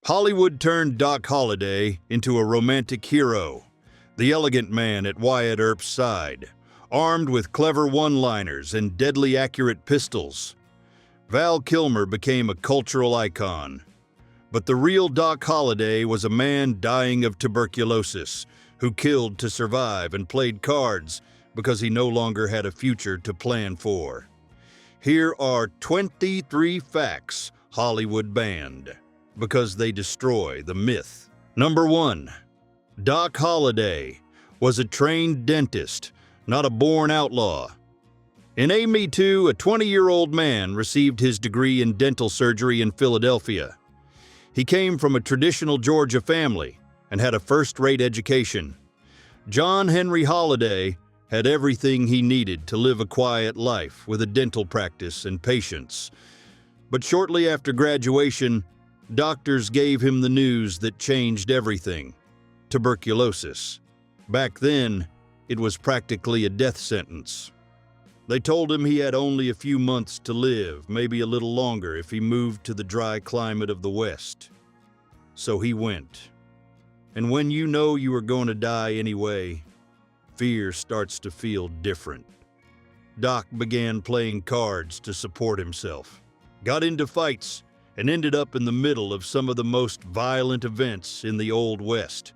Hollywood turned Doc Holliday into a romantic hero, the elegant man at Wyatt Earp's side, armed with clever one-liners and deadly accurate pistols. Val Kilmer became a cultural icon. But the real Doc Holliday was a man dying of tuberculosis, who killed to survive and played cards because he no longer had a future to plan for. Here are 23 facts Hollywood banned, because they destroy the myth. Number 1. Doc Holliday was a trained dentist, not a born outlaw. In Me Too, a 20-year-old man received his degree in dental surgery in Philadelphia. He came from a traditional Georgia family and had a first-rate education. John Henry Holliday had everything he needed to live a quiet life with a dental practice and patience. But shortly after graduation, doctors gave him the news that changed everything: tuberculosis. Back then, it was practically a death sentence. They told him he had only a few months to live, maybe a little longer if he moved to the dry climate of the West. So he went. And when you know you are going to die anyway, fear starts to feel different. Doc began playing cards to support himself, got into fights, and ended up in the middle of some of the most violent events in the Old West.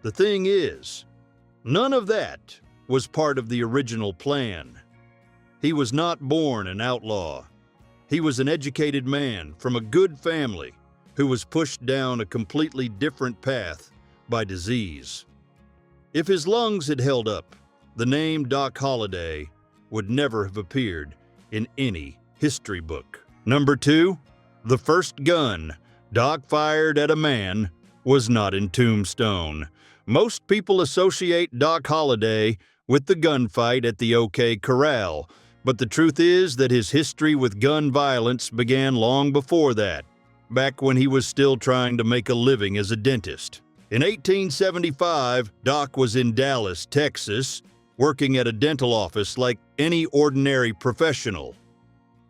The thing is, none of that was part of the original plan. He was not born an outlaw. He was an educated man from a good family who was pushed down a completely different path by disease. If his lungs had held up, the name Doc Holliday would never have appeared in any history book. Number 2. The first gun Doc fired at a man was not in Tombstone. Most people associate Doc Holliday with the gunfight at the Corral, but the truth is that his history with gun violence began long before that, back when he was still trying to make a living as a dentist. In 1875, Doc was in Dallas, Texas, working at a dental office like any ordinary professional.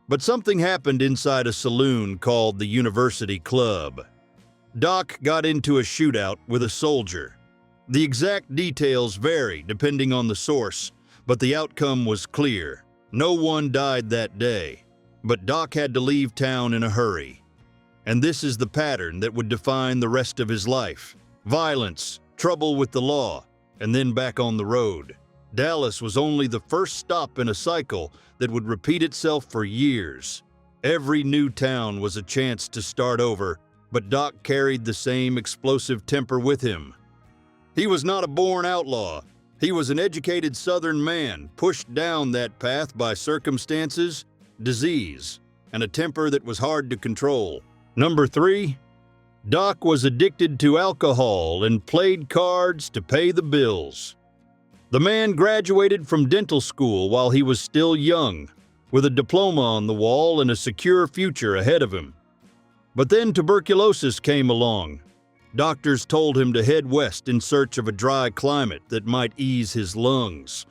But something happened inside a saloon called the University Club. Doc got into a shootout with a soldier. The exact details vary depending on the source, but the outcome was clear. No one died that day, but Doc had to leave town in a hurry. And this is the pattern that would define the rest of his life: violence, trouble with the law, and then back on the road. Dallas was only the first stop in a cycle that would repeat itself for years. Every new town was a chance to start over, but Doc carried the same explosive temper with him. He was not a born outlaw. He was an educated Southern man, pushed down that path by circumstances, disease, and a temper that was hard to control. Number 3. Doc was addicted to alcohol and played cards to pay the bills. The man graduated from dental school while he was still young, with a diploma on the wall and a secure future ahead of him. But then tuberculosis came along. Doctors told him to head west in search of a dry climate that might ease his lungs.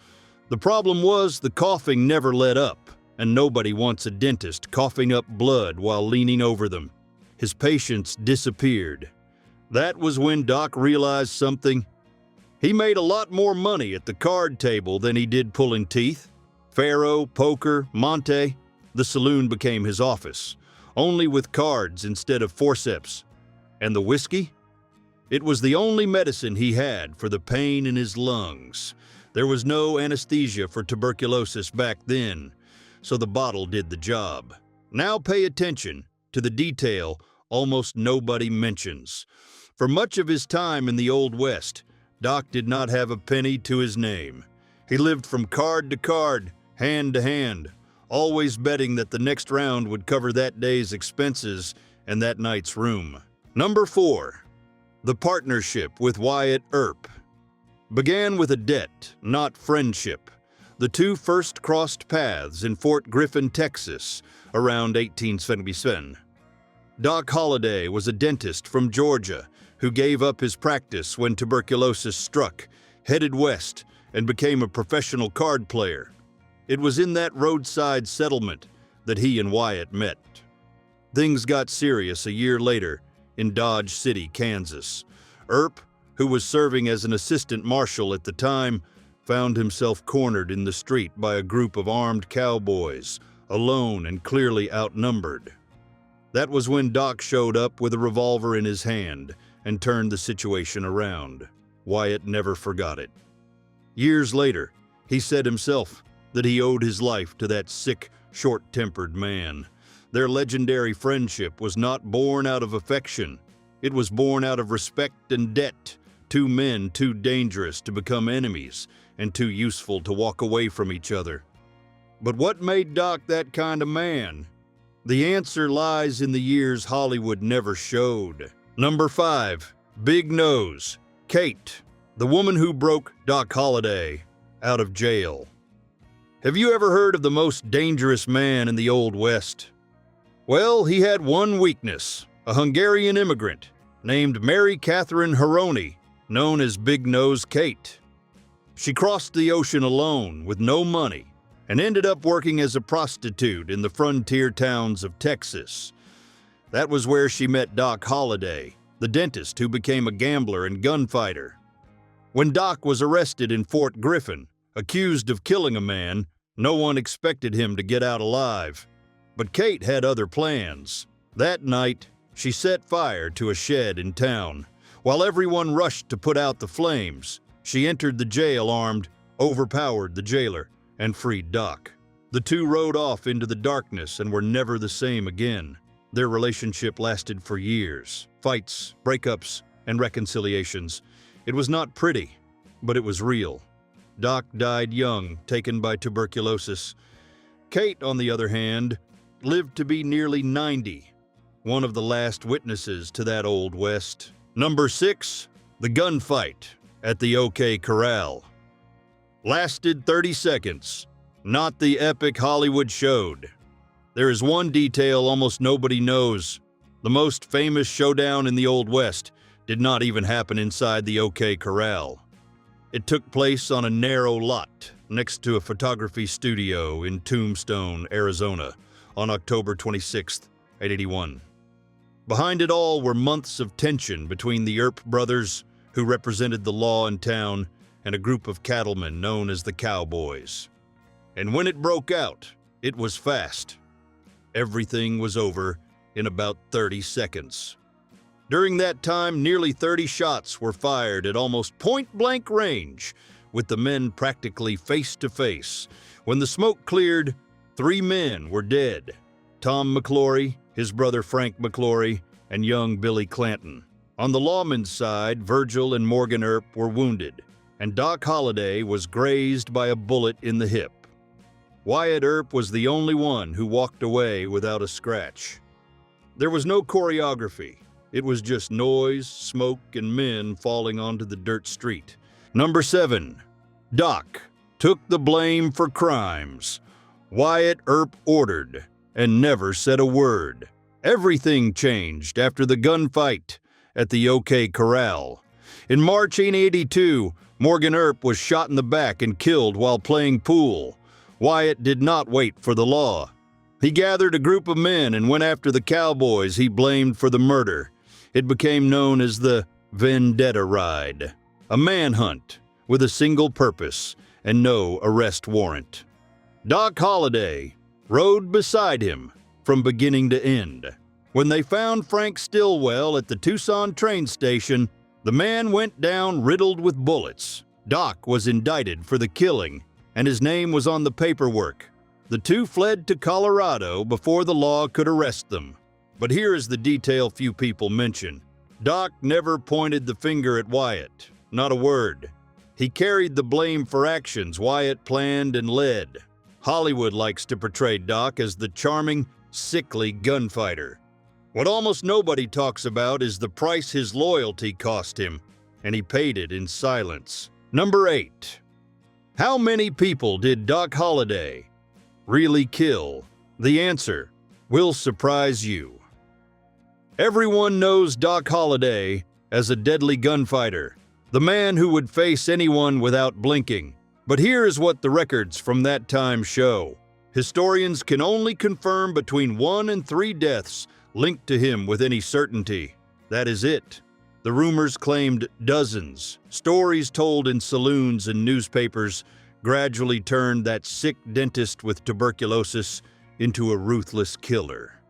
The problem was the coughing never let up, and nobody wants a dentist coughing up blood while leaning over them. His patients disappeared. That was when Doc realized something. He made a lot more money at the card table than he did pulling teeth. Faro, poker, Monte. The saloon became his office, only with cards instead of forceps. And the whiskey? It was the only medicine he had for the pain in his lungs. There was no anesthesia for tuberculosis back then, so the bottle did the job. Now pay attention to the detail almost nobody mentions. For much of his time in the Old West, Doc did not have a penny to his name. He lived from card to card, hand to hand, always betting that the next round would cover that day's expenses and that night's room. Number 4. The partnership with Wyatt Earp began with a debt, not friendship. The two first crossed paths in Fort Griffin, Texas, around 1877. Doc Holliday was a dentist from Georgia who gave up his practice when tuberculosis struck, headed west, and became a professional card player. It was in that roadside settlement that he and Wyatt met. Things got serious a year later, in Dodge City, Kansas. Earp, who was serving as an assistant marshal at the time, found himself cornered in the street by a group of armed cowboys, alone and clearly outnumbered. That was when Doc showed up with a revolver in his hand and turned the situation around. Wyatt never forgot it. Years later, he said himself that he owed his life to that sick, short-tempered man. Their legendary friendship was not born out of affection. It was born out of respect and debt. Two men too dangerous to become enemies and too useful to walk away from each other. But what made Doc that kind of man? The answer lies in the years Hollywood never showed. Number 5, Big Nose, Kate, the woman who broke Doc Holliday out of jail. Have you ever heard of the most dangerous man in the Old West? Well, he had one weakness, a Hungarian immigrant named Mary Catherine Haroni, known as Big Nose Kate. She crossed the ocean alone with no money and ended up working as a prostitute in the frontier towns of Texas. That was where she met Doc Holliday, the dentist who became a gambler and gunfighter. When Doc was arrested in Fort Griffin, accused of killing a man, no one expected him to get out alive. But Kate had other plans. That night, she set fire to a shed in town. While everyone rushed to put out the flames, she entered the jail armed, overpowered the jailer, and freed Doc. The two rode off into the darkness and were never the same again. Their relationship lasted for years. Fights, breakups, and reconciliations. It was not pretty, but it was real. Doc died young, taken by tuberculosis. Kate, on the other hand, lived to be nearly 90, one of the last witnesses to that Old West. Number 6, the gunfight at the OK Corral. Lasted 30 seconds, not the epic Hollywood showed. There is one detail almost nobody knows. The most famous showdown in the Old West did not even happen inside the OK Corral. It took place on a narrow lot next to a photography studio in Tombstone, Arizona, on October 26, 1881. Behind it all were months of tension between the Earp brothers, who represented the law in town, and a group of cattlemen known as the Cowboys. And when it broke out, it was fast. Everything was over in about 30 seconds. During that time, nearly 30 shots were fired at almost point-blank range, with the men practically face-to-face. When the smoke cleared, 3 men were dead: Tom McClory, his brother Frank McClory, and young Billy Clanton. On the lawman's side, Virgil and Morgan Earp were wounded, and Doc Holliday was grazed by a bullet in the hip. Wyatt Earp was the only one who walked away without a scratch. There was no choreography. It was just noise, smoke, and men falling onto the dirt street. Number 7, Doc took the blame for crimes. Wyatt Earp ordered and never said a word. Everything changed after the gunfight at the OK Corral. In March 1882, Morgan Earp was shot in the back and killed while playing pool. Wyatt did not wait for the law. He gathered a group of men and went after the cowboys he blamed for the murder. It became known as the Vendetta Ride, a manhunt with a single purpose and no arrest warrant. Doc Holliday rode beside him from beginning to end. When they found Frank Stillwell at the Tucson train station, the man went down riddled with bullets. Doc was indicted for the killing, and his name was on the paperwork. The two fled to Colorado before the law could arrest them. But here is the detail few people mention. Doc never pointed the finger at Wyatt, not a word. He carried the blame for actions Wyatt planned and led. Hollywood likes to portray Doc as the charming, sickly gunfighter. What almost nobody talks about is the price his loyalty cost him, and he paid it in silence. Number 8. How many people did Doc Holliday really kill? The answer will surprise you. Everyone knows Doc Holliday as a deadly gunfighter, the man who would face anyone without blinking. But here is what the records from that time show. Historians can only confirm between 1 and 3 deaths linked to him with any certainty. That is it. The rumors claimed dozens. Stories told in saloons and newspapers gradually turned that sick dentist with tuberculosis into a ruthless killer.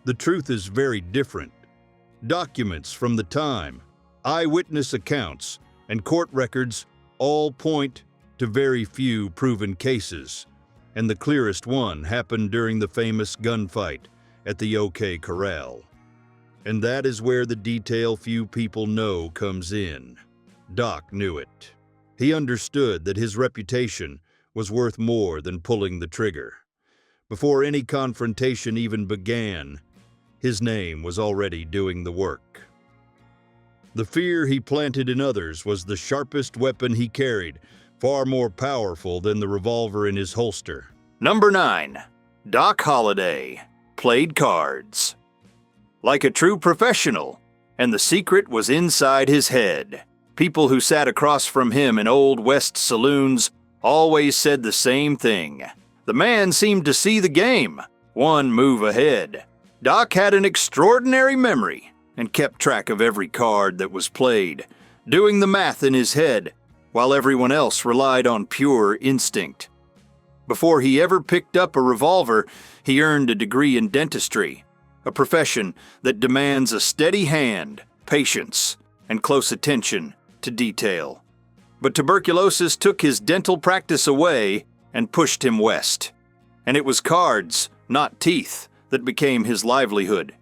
The truth is very different. Documents from the time, eyewitness accounts, and court records all point to very few proven cases, and the clearest one happened during the famous gunfight at the OK Corral. And that is where the detail few people know comes in. Doc knew it. He understood that his reputation was worth more than pulling the trigger. Before any confrontation even began, his name was already doing the work. The fear he planted in others was the sharpest weapon he carried, far more powerful than the revolver in his holster. Number 9. Doc Holliday played cards like a true professional, and the secret was inside his head. People who sat across from him in Old West saloons always said the same thing. The man seemed to see the game, one move ahead. Doc had an extraordinary memory and kept track of every card that was played, doing the math in his head, while everyone else relied on pure instinct. Before he ever picked up a revolver, he earned a degree in dentistry, a profession that demands a steady hand, patience, and close attention to detail. But tuberculosis took his dental practice away and pushed him west. And it was cards, not teeth, that became his livelihood.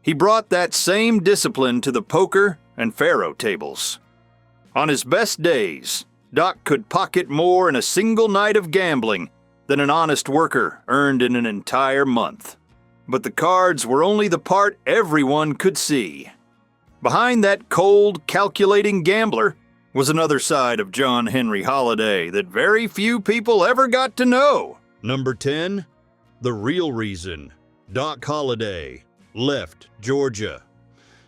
He brought that same discipline to the poker and faro tables. On his best days, Doc could pocket more in a single night of gambling than an honest worker earned in an entire month. But the cards were only the part everyone could see. Behind that cold, calculating gambler was another side of John Henry Holliday that very few people ever got to know. Number 10. The real reason Doc Holliday left Georgia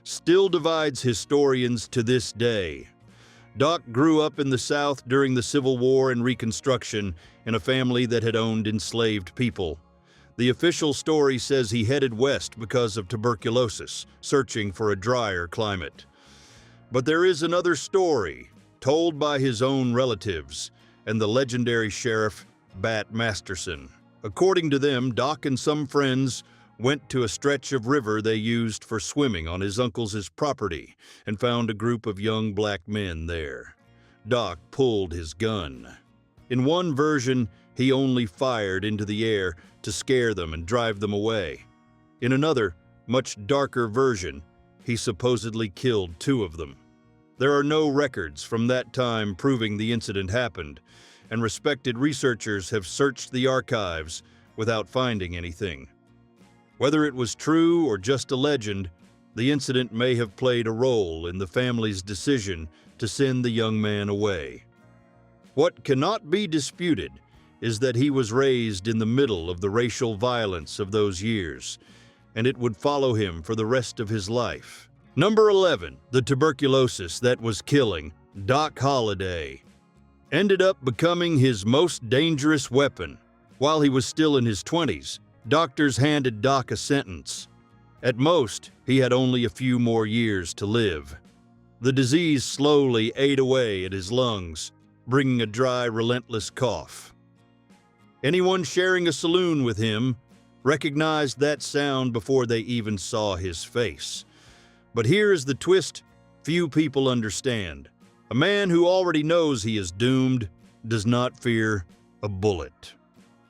still divides historians to this day. Doc grew up in the South during the Civil War and Reconstruction in a family that had owned enslaved people. The official story says he headed west because of tuberculosis, searching for a drier climate. But there is another story, told by his own relatives and the legendary sheriff, Bat Masterson. According to them, Doc and some friends went to a stretch of river they used for swimming on his uncle's property and found a group of young black men there. Doc pulled his gun. In one version, he only fired into the air to scare them and drive them away. In another, much darker version, he supposedly killed 2 of them. There are no records from that time proving the incident happened, and respected researchers have searched the archives without finding anything. Whether it was true or just a legend, the incident may have played a role in the family's decision to send the young man away. What cannot be disputed is that he was raised in the middle of the racial violence of those years, and it would follow him for the rest of his life. Number 11, the tuberculosis that was killing Doc Holliday ended up becoming his most dangerous weapon. While he was still in his 20s, doctors handed Doc a sentence. At most, he had only a few more years to live. The disease slowly ate away at his lungs, bringing a dry, relentless cough. Anyone sharing a saloon with him recognized that sound before they even saw his face. But here is the twist few people understand. A man who already knows he is doomed does not fear a bullet.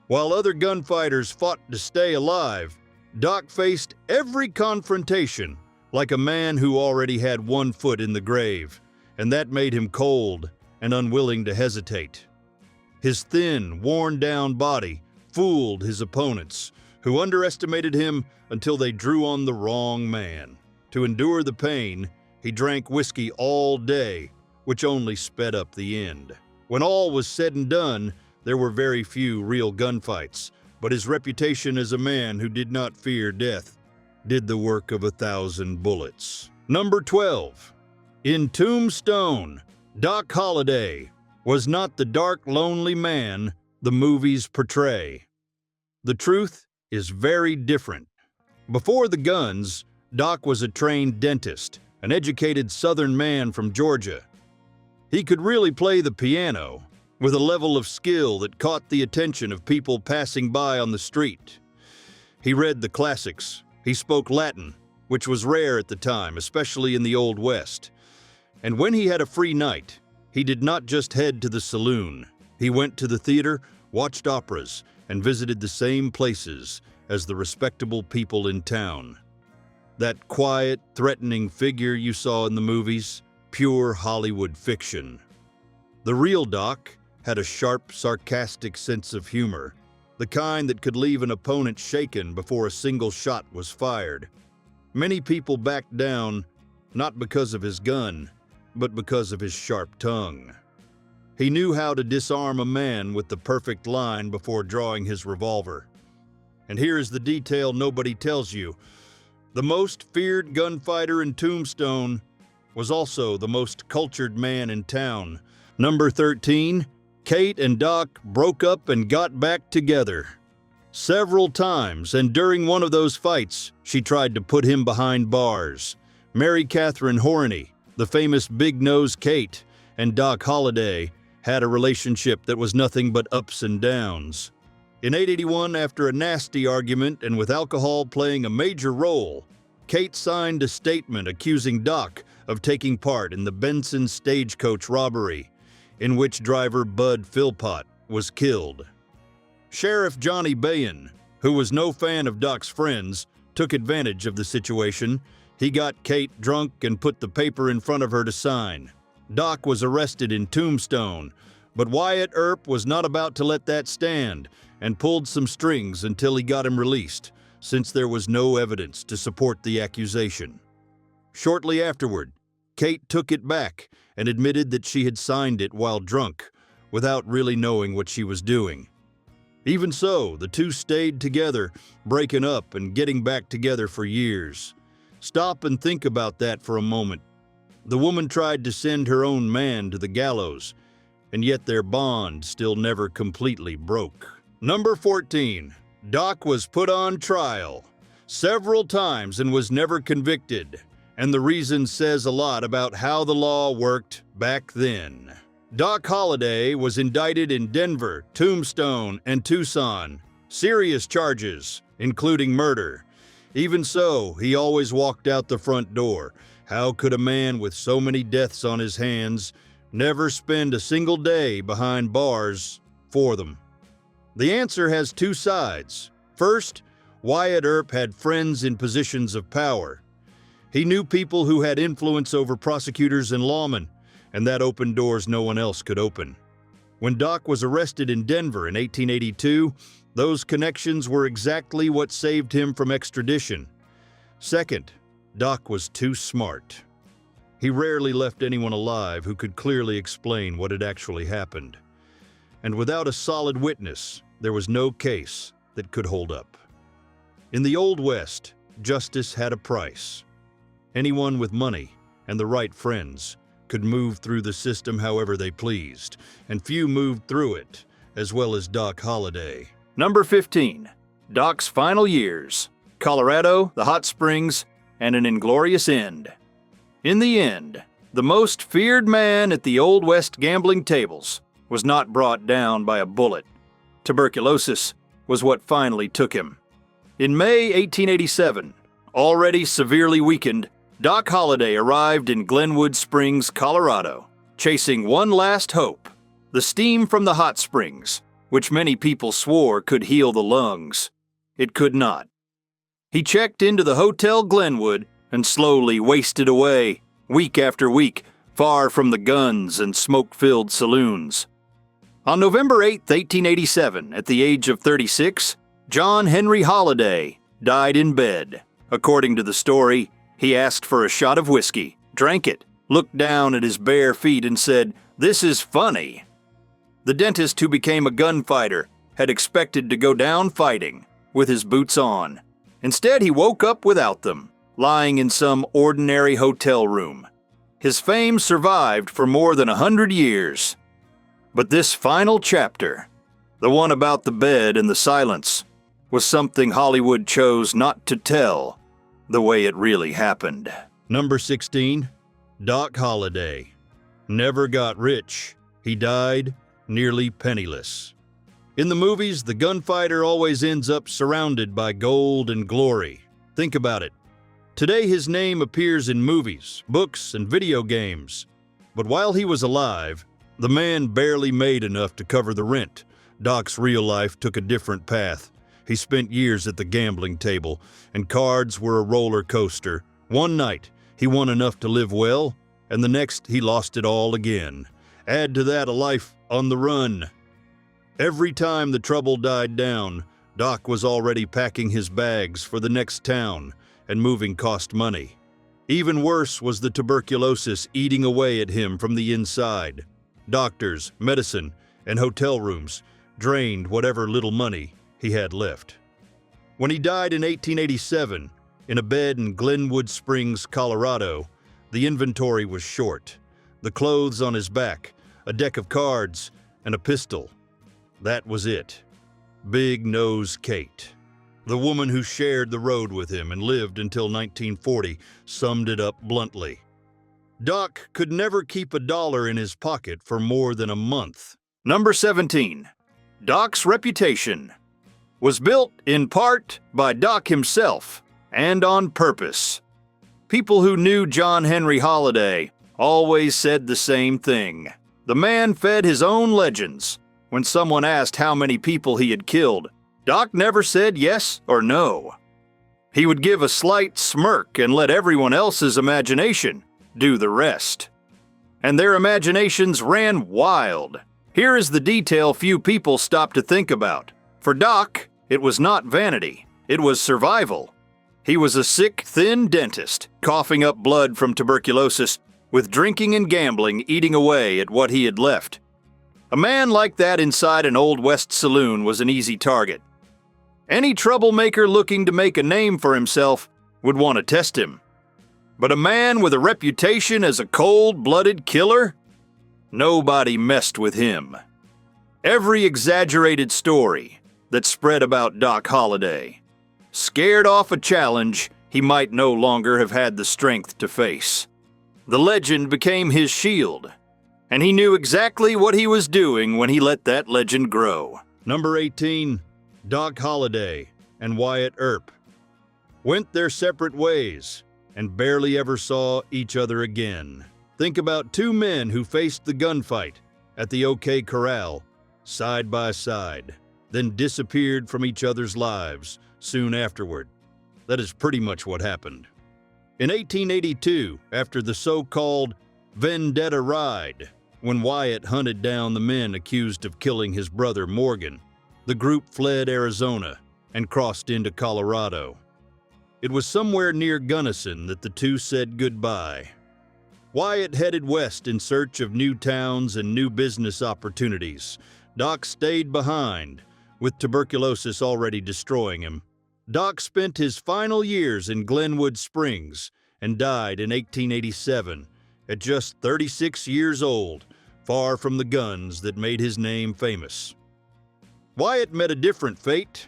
While other gunfighters fought to stay alive, Doc faced every confrontation like a man who already had one foot in the grave, and that made him cold and unwilling to hesitate. His thin, worn-down body fooled his opponents, who underestimated him until they drew on the wrong man. To endure the pain, he drank whiskey all day, which only sped up the end. When all was said and done, there were very few real gunfights, but his reputation as a man who did not fear death did the work of 1,000 bullets. Number 12. In Tombstone, Doc Holliday was not the dark, lonely man the movies portray. The truth is very different. Before the guns, Doc was a trained dentist, an educated Southern man from Georgia. He could really play the piano, with a level of skill that caught the attention of people passing by on the street. He read the classics. He spoke Latin, which was rare at the time, especially in the Old West. And when he had a free night, he did not just head to the saloon. He went to the theater, watched operas, and visited the same places as the respectable people in town. That quiet, threatening figure you saw in the movies, pure Hollywood fiction. The real Doc had a sharp, sarcastic sense of humor, the kind that could leave an opponent shaken before a single shot was fired. Many people backed down, not because of his gun, but because of his sharp tongue. He knew how to disarm a man with the perfect line before drawing his revolver. And here is the detail nobody tells you. The most feared gunfighter in Tombstone was also the most cultured man in town. Number 13, Kate and Doc broke up and got back together. Several times, and during one of those fights, she tried to put him behind bars. Mary Catherine Horney, the famous big-nosed Kate, and Doc Holliday had a relationship that was nothing but ups and downs. In 881, after a nasty argument and with alcohol playing a major role, Kate signed a statement accusing Doc of taking part in the Benson stagecoach robbery, in which driver Bud Philpott was killed. Sheriff Johnny Bayan, who was no fan of Doc's friends, took advantage of the situation. He got Kate drunk and put the paper in front of her to sign. Doc was arrested in Tombstone, but Wyatt Earp was not about to let that stand and pulled some strings until he got him released, since there was no evidence to support the accusation. Shortly afterward, Kate took it back and admitted that she had signed it while drunk, without really knowing what she was doing. Even so, the two stayed together, breaking up and getting back together for years. Stop and think about that for a moment. The woman tried to send her own man to the gallows, and yet their bond still never completely broke. Number 14. Doc was put on trial several times and was never convicted, and the reason says a lot about how the law worked back then. Doc Holliday was indicted in Denver, Tombstone, and Tucson. Serious charges, including murder. Even so, he always walked out the front door. How could a man with so many deaths on his hands never spend a single day behind bars for them? The answer has two sides. First, Wyatt Earp had friends in positions of power. He knew people who had influence over prosecutors and lawmen, and that opened doors no one else could open. When Doc was arrested in Denver in 1882, those connections were exactly what saved him from extradition. Second, Doc was too smart. He rarely left anyone alive who could clearly explain what had actually happened. And without a solid witness, there was no case that could hold up. In the Old West, justice had a price. Anyone with money and the right friends could move through the system however they pleased, and few moved through it, as well as Doc Holliday. Number 15. Doc's final years. Colorado, the Hot Springs, and an inglorious end. In the end, the most feared man at the Old West gambling tables was not brought down by a bullet. Tuberculosis was what finally took him. In May 1887, already severely weakened, Doc Holliday arrived in Glenwood Springs, Colorado, chasing one last hope: the steam from the hot springs, which many people swore could heal the lungs. It could not. He checked into the Hotel Glenwood and slowly wasted away, week after week, far from the guns and smoke-filled saloons. On November 8, 1887, at the age of 36, John Henry Holliday died in bed. According to the story, he asked for a shot of whiskey, drank it, looked down at his bare feet and said, "This is funny." The dentist who became a gunfighter had expected to go down fighting with his boots on. Instead, he woke up without them, lying in some ordinary hotel room. His fame survived for more than 100 years. But this final chapter, the one about the bed and the silence, was something Hollywood chose not to tell. the way it really happened. Number 16, Doc Holliday. Never got rich. He died nearly penniless. In the movies, the gunfighter always ends up surrounded by gold and glory. Think about it. Today his name appears in movies, books, and video games. But while he was alive, the man barely made enough to cover the rent. Doc's real life took a different path. He spent years at the gambling table, and cards were a roller coaster. One night, he won enough to live well, and the next he lost it all again. Add to that a life on the run. Every time the trouble died down, Doc was already packing his bags for the next town, and moving cost money. Even worse was the tuberculosis eating away at him from the inside. Doctors, medicine, and hotel rooms drained whatever little money he had left. When he died in 1887, in a bed in Glenwood Springs, Colorado, the inventory was short. The clothes on his back, a deck of cards, and a pistol. That was it. Big Nose Kate. The woman who shared the road with him and lived until 1940 summed it up bluntly. Doc could never keep $1 in his pocket for more than a month. Number 17. Doc's reputation was built in part by Doc himself and on purpose. People who knew John Henry Holliday always said the same thing. The man fed his own legends. When someone asked how many people he had killed, Doc never said yes or no. He would give a slight smirk and let everyone else's imagination do the rest. And their imaginations ran wild. Here is the detail few people stop to think about. For Doc, it was not vanity, it was survival. He was a sick, thin dentist, coughing up blood from tuberculosis, with drinking and gambling eating away at what he had left. A man like that inside an Old West saloon was an easy target. Any troublemaker looking to make a name for himself would want to test him. But a man with a reputation as a cold-blooded killer? Nobody messed with him. Every exaggerated story that spread about Doc Holliday scared off a challenge he might no longer have had the strength to face. The legend became his shield, and he knew exactly what he was doing when he let that legend grow. Number 18, Doc Holliday and Wyatt Earp went their separate ways and barely ever saw each other again. Think about two men who faced the gunfight at the OK Corral side by side, then disappeared from each other's lives soon afterward. That is pretty much what happened. In 1882, after the so-called Vendetta ride, when Wyatt hunted down the men accused of killing his brother Morgan, the group fled Arizona and crossed into Colorado. It was somewhere near Gunnison that the two said goodbye. Wyatt headed west in search of new towns and new business opportunities. Doc stayed behind, with tuberculosis already destroying him. Doc spent his final years in Glenwood Springs and died in 1887 at just 36 years old, far from the guns that made his name famous. Wyatt met a different fate.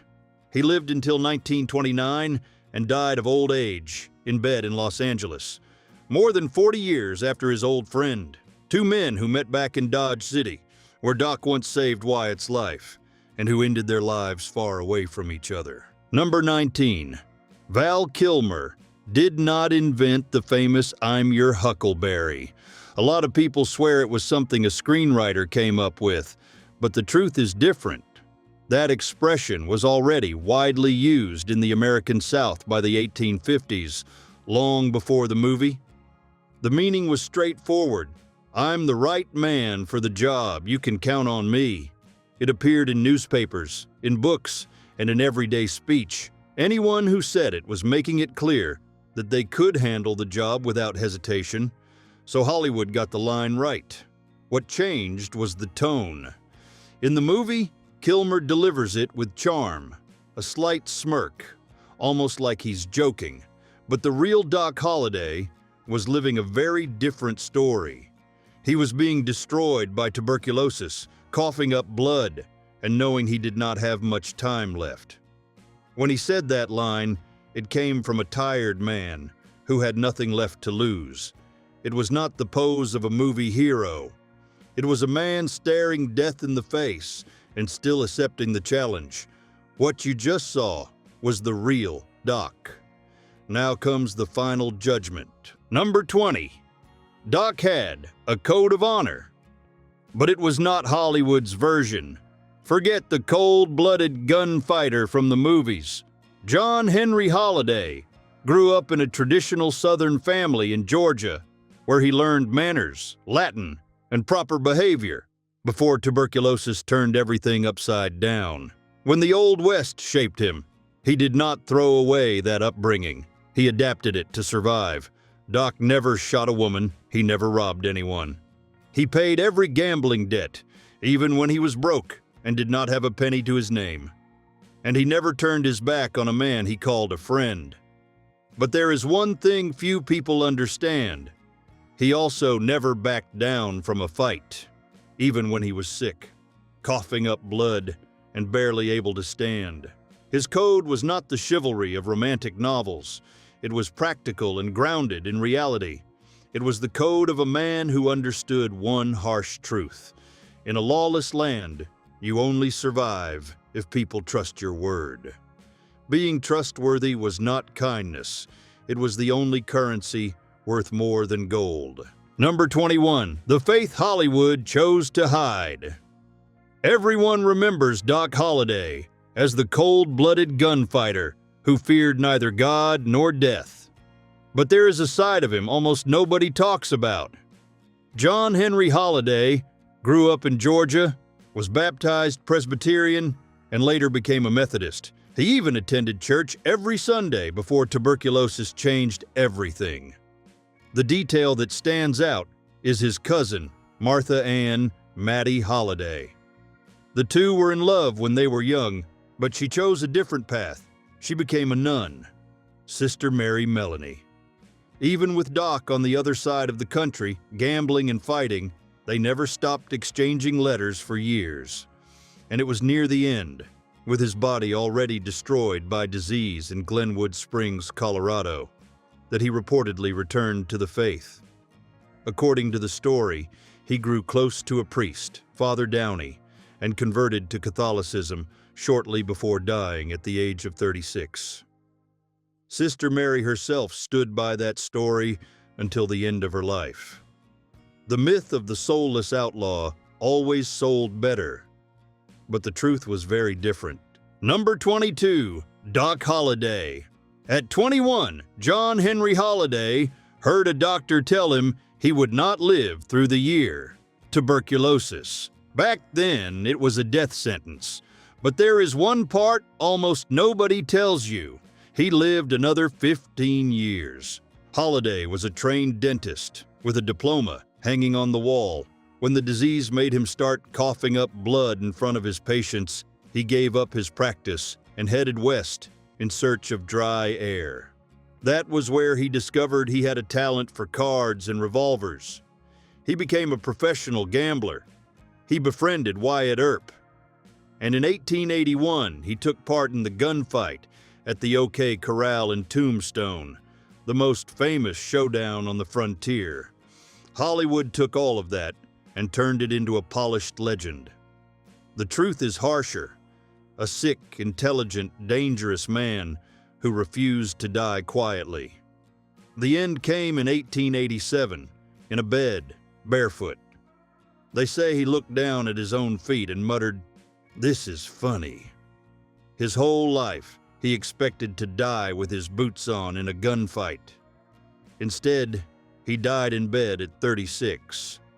He lived until 1929 and died of old age in bed in Los Angeles, more than 40 years after his old friend. Two men who met back in Dodge City, where Doc once saved Wyatt's life, and who ended their lives far away from each other. Number 19. Val Kilmer did not invent the famous "I'm your Huckleberry." A lot of people swear it was something a screenwriter came up with, but the truth is different. That expression was already widely used in the American South by the 1850s, long before the movie. The meaning was straightforward. I'm the right man for the job, you can count on me. It appeared in newspapers, in books, and in everyday speech. Anyone who said it was making it clear that they could handle the job without hesitation, so Hollywood got the line right. What changed was the tone. In the movie, Kilmer delivers it with charm, a slight smirk, almost like he's joking. But the real Doc Holliday was living a very different story. He was being destroyed by tuberculosis, coughing up blood, and knowing he did not have much time left. When he said that line, It came from a tired man who had nothing left to lose. It was not the pose of a movie hero. It was a man staring death in the face and still accepting the challenge. What you just saw was the real Doc. Now comes the final judgment. Number 20. Doc had a code of honor, but it was not Hollywood's version. Forget the cold-blooded gunfighter from the movies. John Henry Holliday grew up in a traditional Southern family in Georgia, where he learned manners, Latin, and proper behavior before tuberculosis turned everything upside down. When the Old West shaped him, he did not throw away that upbringing. He adapted it to survive. Doc never shot a woman. He never robbed anyone. He paid every gambling debt, even when he was broke and did not have a penny to his name. And he never turned his back on a man he called a friend. But there is one thing few people understand. He also never backed down from a fight, even when he was sick, coughing up blood and barely able to stand. His code was not the chivalry of romantic novels. It was practical and grounded in reality. It was the code of a man who understood one harsh truth. In a lawless land, you only survive if people trust your word. Being trustworthy was not kindness. It was the only currency worth more than gold. Number 21. The faith Hollywood chose to hide. Everyone remembers Doc Holliday as the cold-blooded gunfighter who feared neither God nor death. But there is a side of him almost nobody talks about. John Henry Holliday grew up in Georgia, was baptized Presbyterian, and later became a Methodist. He even attended church every Sunday before tuberculosis changed everything. The detail that stands out is his cousin, Martha Ann Mattie Holliday. The two were in love when they were young, but she chose a different path. She became a nun, Sister Mary Melanie. Even with Doc on the other side of the country, gambling and fighting, they never stopped exchanging letters for years. And it was near the end, with his body already destroyed by disease in Glenwood Springs, Colorado, that he reportedly returned to the faith. According to the story, he grew close to a priest, Father Downey, and converted to Catholicism shortly before dying at the age of 36. Sister Mary herself stood by that story until the end of her life. The myth of the soulless outlaw always sold better, but the truth was very different. Number 22. Doc Holliday. At 21, John Henry Holliday heard a doctor tell him he would not live through the year. Tuberculosis. Back then, it was a death sentence. But there is one part almost nobody tells you. He lived another 15 years. Holliday was a trained dentist with a diploma hanging on the wall. When the disease made him start coughing up blood in front of his patients, he gave up his practice and headed west in search of dry air. That was where he discovered he had a talent for cards and revolvers. He became a professional gambler. He befriended Wyatt Earp. And in 1881, he took part in the gunfight at the OK Corral in Tombstone, the most famous showdown on the frontier. Hollywood took all of that and turned it into a polished legend. The truth is harsher. A sick, intelligent, dangerous man who refused to die quietly. The end came in 1887, in a bed, barefoot. They say he looked down at his own feet and muttered, "This is funny." His whole life, he expected to die with his boots on in a gunfight. Instead, he died in bed at 36.